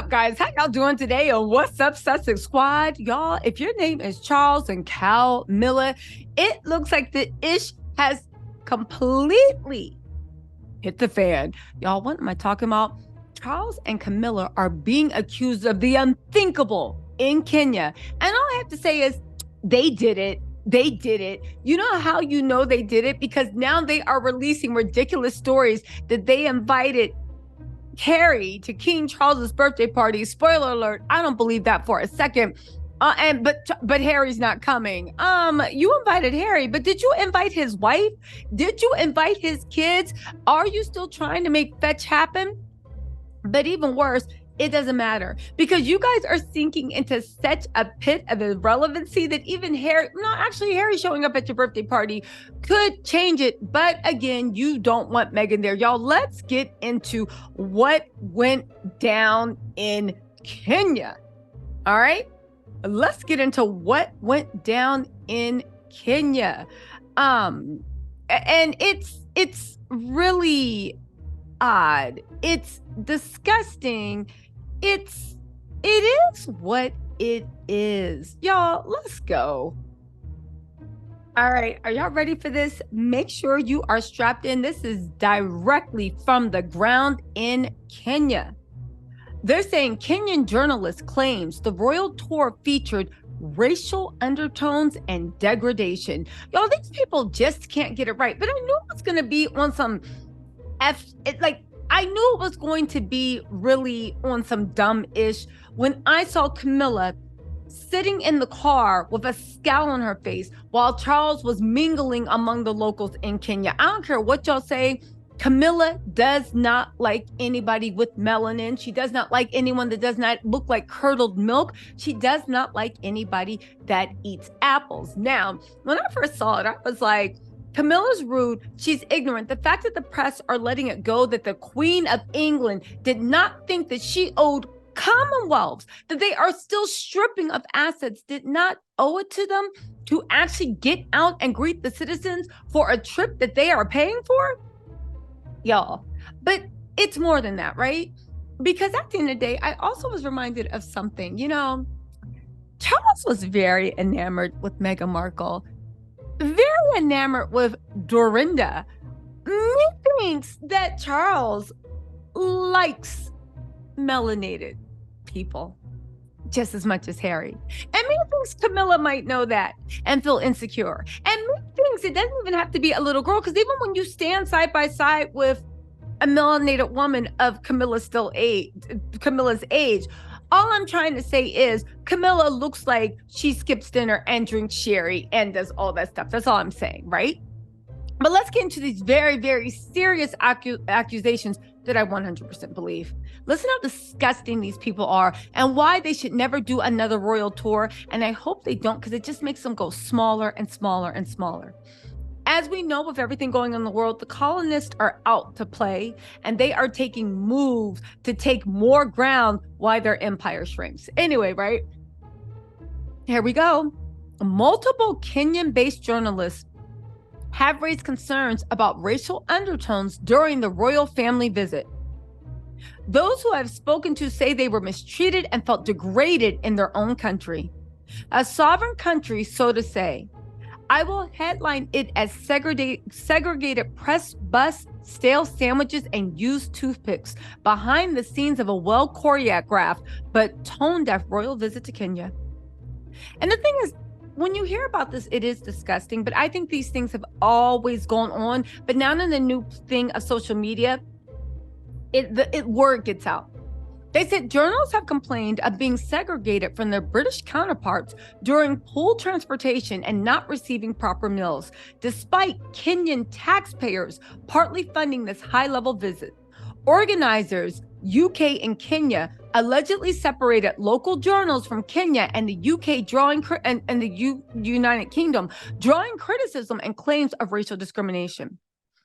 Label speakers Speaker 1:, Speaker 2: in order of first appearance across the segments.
Speaker 1: up, guys? How y'all doing today? And what's up, Sussex Squad? Y'all, if your name is Charles and Camilla, it looks like the ish has completely hit the fan. Y'all, what am I talking about? Charles and Camilla are being accused of the unthinkable in Kenya. And all I have to say is they did it. They did it. You know how you know they did it? Because now they are releasing ridiculous stories that they invited Harry to King Charles's birthday party. Spoiler alert, I don't believe that for a second. But Harry's not coming. You invited Harry, but did you invite his wife? Did you invite his kids? Are you still trying to make fetch happen? But even worse, it doesn't matter because you guys are sinking into such a pit of irrelevancy that even Harry showing up at your birthday party could change it. But again, you don't want Meghan there. Y'all, let's get into what went down in Kenya. All right, let's get into what went down in Kenya. And it's really odd. It's disgusting. It is what it is. Y'all, let's go. All right, are y'all ready for this? Make sure you are strapped in. This is directly from the ground in Kenya. They're saying Kenyan journalist claims the royal tour featured racial undertones and degradation. Y'all, these people just can't get it right. But I knew it was going to be on some I knew it was going to be really on some dumb-ish when I saw Camilla sitting in the car with a scowl on her face while Charles was mingling among the locals in Kenya. I don't care what y'all say. Camilla does not like anybody with melanin. She does not like anyone that does not look like curdled milk. She does not like anybody that eats apples. Now, when I first saw it, I was like, Camilla's rude. She's ignorant. The fact that the press are letting it go that the Queen of England did not think that she owed commonwealths, that they are still stripping of assets, did not owe it to them to actually get out and greet the citizens for a trip that they are paying for? Y'all, but it's more than that, right? Because at the end of the day, I also was reminded of something. You know, Charles was very enamored with Meghan Markle. Very enamored with Dorinda. Methinks that Charles likes melanated people just as much as Harry. And methinks Camilla might know that and feel insecure. And methinks it doesn't even have to be a little girl, because even when you stand side by side with a melanated woman of Camilla's age, all I'm trying to say is Camilla looks like she skips dinner and drinks sherry and does all that stuff. That's all I'm saying, right? But let's get into these very, very serious accusations that I 100% believe. Listen how disgusting these people are and why they should never do another royal tour. And I hope they don't, because it just makes them go smaller and smaller and smaller. As we know, with everything going on in the world, the colonists are out to play, and they are taking moves to take more ground while their empire shrinks. Anyway, right? Here we go. Multiple Kenyan-based journalists have raised concerns about racial undertones during the royal family visit. Those who have spoken to say they were mistreated and felt degraded in their own country. A sovereign country, so to say. I will headline it as segregated press bus, stale sandwiches, and used toothpicks behind the scenes of a well-choreographed but tone-deaf royal visit to Kenya. And the thing is, when you hear about this, it is disgusting, but I think these things have always gone on. But now in the new thing of social media, word gets out. They said journalists have complained of being segregated from their British counterparts during pool transportation and not receiving proper meals, despite Kenyan taxpayers partly funding this high-level visit. Organizers, UK and Kenya, allegedly separated local journals from Kenya and the UK and the United Kingdom, drawing criticism and claims of racial discrimination.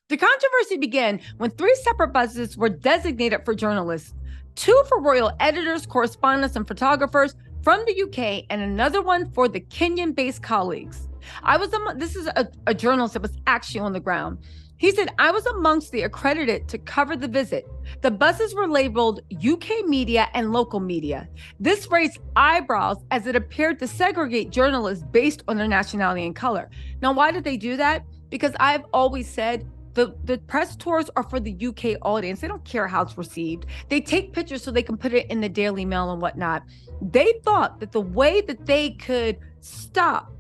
Speaker 1: The controversy began when 3 separate buses were designated for journalists. 2 for royal editors, correspondents, and photographers from the UK, and another one for the Kenyan-based colleagues. This is a journalist that was actually on the ground. He said, I was amongst the accredited to cover the visit. The buses were labeled UK media and local media. This raised eyebrows as it appeared to segregate journalists based on their nationality and color. Now, why did they do that? Because I've always said the press tours are for the UK audience. They don't care how it's received. They take pictures so they can put it in the Daily Mail and whatnot. They thought that the way that they could stop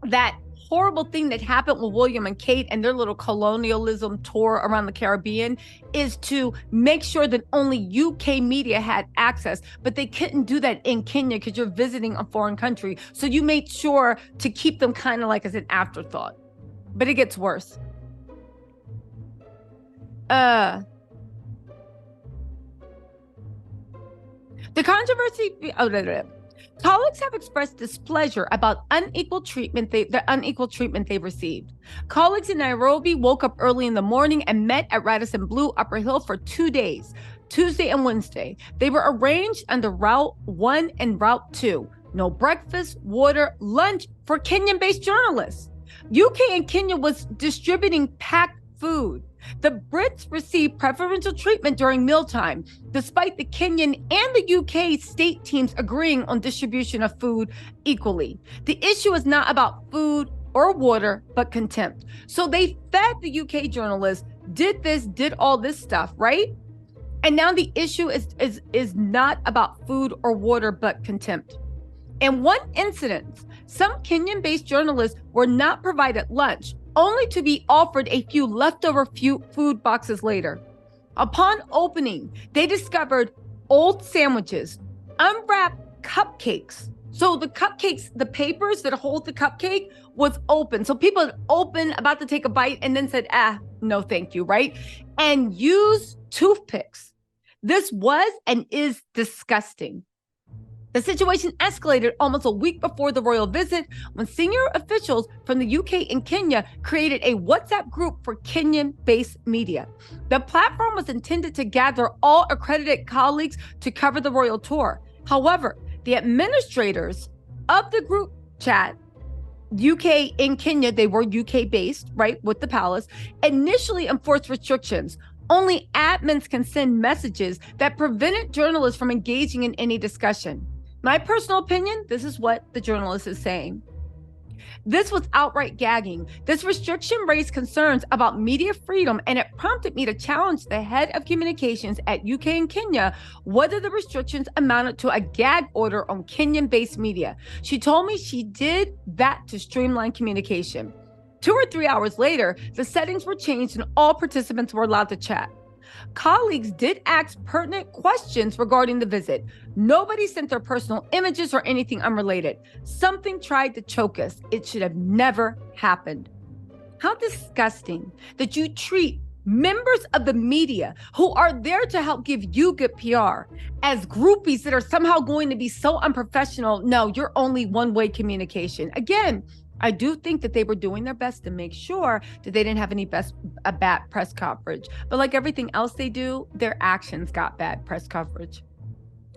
Speaker 1: that horrible thing that happened with William and Kate and their little colonialism tour around the Caribbean is to make sure that only UK media had access, but they couldn't do that in Kenya because you're visiting a foreign country. So you made sure to keep them kind of like as an afterthought. But it gets worse. The controversy. Colleagues have expressed displeasure about the unequal treatment they received. Colleagues in Nairobi woke up early in the morning and met at Radisson Blu Upper Hill for 2 days, Tuesday and Wednesday. They were arranged under Route 1 and Route 2. No breakfast, water, lunch for Kenyan-based journalists. UK and Kenya was distributing packed food. The Brits received preferential treatment during mealtime, despite the Kenyan and the UK state teams agreeing on distribution of food equally. The issue is not about food or water, but contempt. So they fed the UK journalists, did all this stuff, right? And now the issue is not about food or water, but contempt. In one incident, some Kenyan-based journalists were not provided lunch, only to be offered a few leftover food boxes later. Upon opening, they discovered old sandwiches, unwrapped cupcakes. So the cupcakes, the papers that hold the cupcake was open. So people had opened, about to take a bite, and then said, no, thank you, right? And used toothpicks. This was and is disgusting. The situation escalated almost a week before the royal visit when senior officials from the UK and Kenya created a WhatsApp group for Kenyan-based media. The platform was intended to gather all accredited colleagues to cover the royal tour. However, the administrators of the group chat, UK and Kenya, they were UK-based, right, with the palace, initially enforced restrictions. Only admins can send messages that prevented journalists from engaging in any discussion. My personal opinion, this is what the journalist is saying. This was outright gagging. This restriction raised concerns about media freedom, and it prompted me to challenge the head of communications at UK and Kenya whether the restrictions amounted to a gag order on Kenyan-based media. She told me she did that to streamline communication. 2 or 3 hours later, the settings were changed and all participants were allowed to chat. Colleagues did ask pertinent questions regarding the visit. Nobody sent their personal images or anything unrelated. Something tried to choke us. It should have never happened. How disgusting that you treat members of the media who are there to help give you good PR as groupies that are somehow going to be so unprofessional. No, you're only one-way communication. Again, I do think that they were doing their best to make sure that they didn't have any bad press coverage. But like everything else they do, their actions got bad press coverage.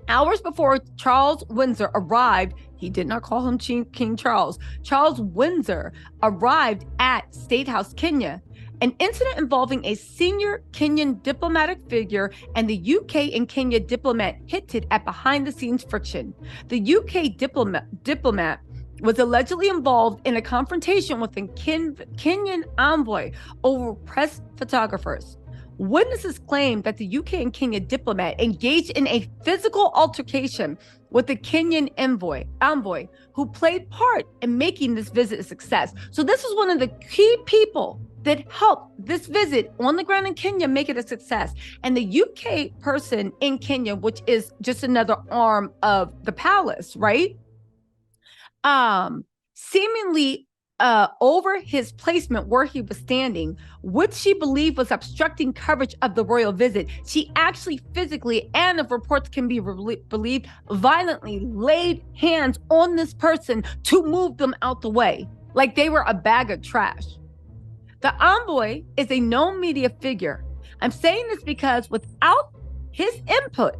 Speaker 1: Hours before Charles Windsor arrived, he did not call him King Charles. Charles Windsor arrived at State House, Kenya. An incident involving a senior Kenyan diplomatic figure and the UK and Kenya diplomat hinted at behind-the-scenes friction. The UK diplomat was allegedly involved in a confrontation with a Kenyan envoy over press photographers. Witnesses claimed that the UK and Kenya diplomat engaged in a physical altercation with the Kenyan envoy who played part in making this visit a success. So this was one of the key people that helped this visit on the ground in Kenya make it a success. And the UK person in Kenya, which is just another arm of the palace, right? Seemingly over his placement where he was standing, which she believed was obstructing coverage of the royal visit. She actually physically, and if reports can be believed, violently laid hands on this person to move them out the way, like they were a bag of trash. The envoy is a known media figure. I'm saying this because without his input,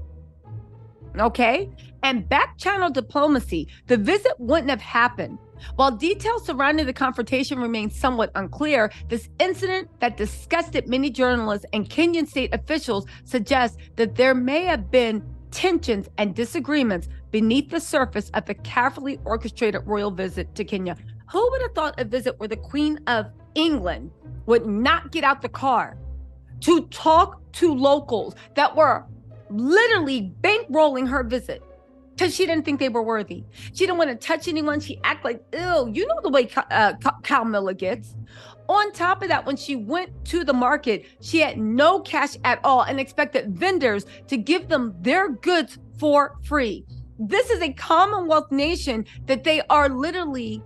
Speaker 1: Okay. And back channel diplomacy, the visit wouldn't have happened. While details surrounding the confrontation remain somewhat unclear, this incident that disgusted many journalists and Kenyan state officials suggests that there may have been tensions and disagreements beneath the surface of the carefully orchestrated royal visit to Kenya. Who would have thought a visit where the Queen of England would not get out the car to talk to locals that were literally bankrolling her visit because she didn't think they were worthy. She didn't want to touch anyone. She act like, ew, you know the way Camilla gets. On top of that, when she went to the market, she had no cash at all and expected vendors to give them their goods for free. This is a Commonwealth nation that they are literally,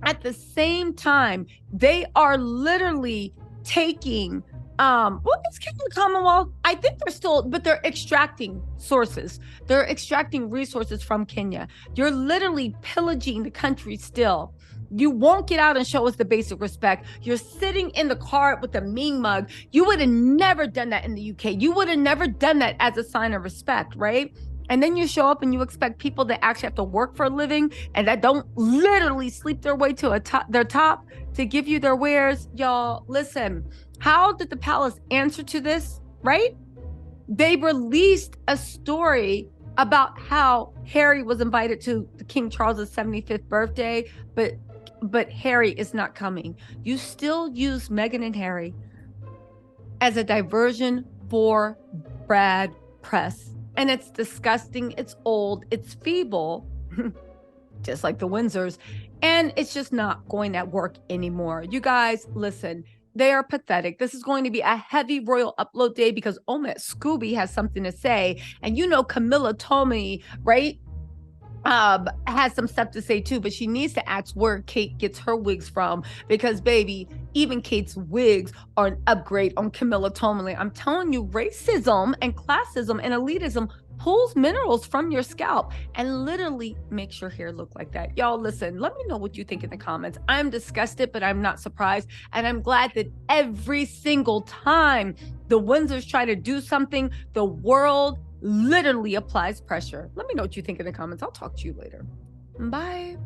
Speaker 1: at the same time, they are literally taking what is Kenya Commonwealth? I think they're still, but they're extracting sources. They're extracting resources from Kenya. You're literally pillaging the country still. You won't get out and show us the basic respect. You're sitting in the car with a mean mug. You would have never done that in the UK. You would have never done that as a sign of respect, right? And then you show up and you expect people that actually have to work for a living and that don't literally sleep their way to their top to give you their wares. Y'all, listen, how did the palace answer to this, right? They released a story about how Harry was invited to King Charles's 75th birthday, but Harry is not coming. You still use Meghan and Harry as a diversion for bad press. And it's disgusting, it's old, it's feeble, just like the Windsors, and it's just not going to work anymore. You guys, listen, they are pathetic. This is going to be a heavy royal upload day because Omet Scooby has something to say. And you know, Camilla told me, right, has some stuff to say too, but she needs to ask where Kate gets her wigs from because, baby, even Kate's wigs are an upgrade on Camilla Tominley. I'm telling you, racism and classism and elitism pulls minerals from your scalp and literally makes your hair look like that. Y'all, listen, let me know what you think in the comments. I'm disgusted, but I'm not surprised. And I'm glad that every single time the Windsors try to do something, the world literally applies pressure. Let me know what you think in the comments. I'll talk to you later. Bye.